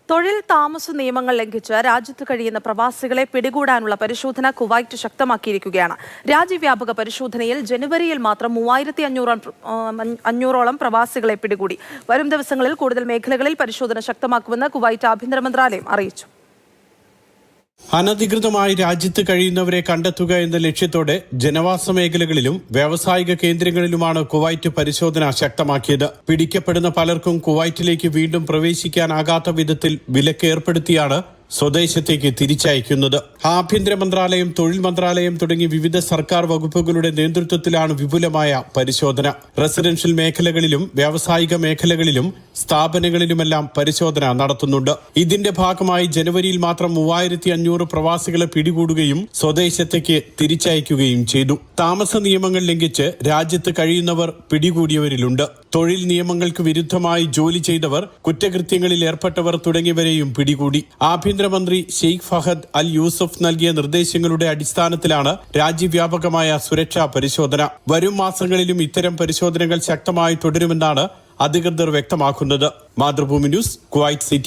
തൊഴിൽ താമസ നിയമങ്ങൾ ലംഘിച്ച് രാജ്യത്ത് കഴിയുന്ന പ്രവാസികളെ പിടികൂടാനുള്ള പരിശോധന കുവൈറ്റ് ശക്തമാക്കിയിരിക്കുകയാണ്. രാജ്യവ്യാപക പരിശോധനയിൽ ജനുവരിയിൽ മാത്രം 3500ഓളം പ്രവാസികളെ പിടികൂടി. വരും ദിവസങ്ങളിൽ കൂടുതൽ മേഖലകളിൽ പരിശോധന ശക്തമാക്കുമെന്ന് കുവൈറ്റ് ആഭ്യന്തര മന്ത്രാലയം അറിയിച്ചു. അനധികൃതമായി രാജ്യത്ത് കഴിയുന്നവരെ കണ്ടെത്തുക എന്ന ലക്ഷ്യത്തോടെ ജനവാസ മേഖലകളിലും വ്യാവസായിക കേന്ദ്രങ്ങളിലുമാണ് കുവൈറ്റ് പരിശോധന ശക്തമാക്കിയത്. പിടിക്കപ്പെടുന്ന പലർക്കും കുവൈറ്റിലേക്ക് വീണ്ടും പ്രവേശിക്കാനാകാത്ത വിധത്തിൽ വിലക്ക് ഏർപ്പെടുത്തിയാണ് സ്വദേശത്തേക്ക് തിരിച്ചയക്കുന്നത്. ആഭ്യന്തര മന്ത്രാലയം, തൊഴിൽ മന്ത്രാലയം തുടങ്ങി വിവിധ സർക്കാർ വകുപ്പുകളുടെ നേതൃത്വത്തിലാണ് വിപുലമായ പരിശോധന. റെസിഡൻഷ്യൽ മേഖലകളിലും വ്യാവസായിക മേഖലകളിലും സ്ഥാപനങ്ങളിലുമെല്ലാം പരിശോധന നടത്തുന്നുണ്ട്. ഇതിന്റെ ഭാഗമായി ജനുവരിയിൽ മാത്രം 3500 പ്രവാസികളെ പിടികൂടുകയും സ്വദേശത്തേക്ക് തിരിച്ചയക്കുകയും ചെയ്തു. താമസ നിയമങ്ങൾ ലംഘിച്ച് രാജ്യത്ത് കഴിയുന്നവർ പിടികൂടിയവരിലുണ്ട്. തൊഴിൽ നിയമങ്ങൾക്ക് വിരുദ്ധമായി ജോലി ചെയ്തവർ, കുറ്റകൃത്യങ്ങളിൽ ഏർപ്പെട്ടവർ തുടങ്ങിയവരെയും പിടികൂടി. ആഭ്യന്തരമന്ത്രി ഷെയ്ഖ് ഫഹദ് അൽ യൂസഫ് നൽകിയ നിർദ്ദേശങ്ങളുടെ അടിസ്ഥാനത്തിലാണ് രാജ്യവ്യാപകമായ സുരക്ഷാ പരിശോധന. വരും മാസങ്ങളിലും ഇത്തരം പരിശോധനകൾ ശക്തമായി തുടരുമെന്നാണ് അധികൃതർ വ്യക്തമാക്കുന്നത്. Mathrubhumi news, Kuwait city.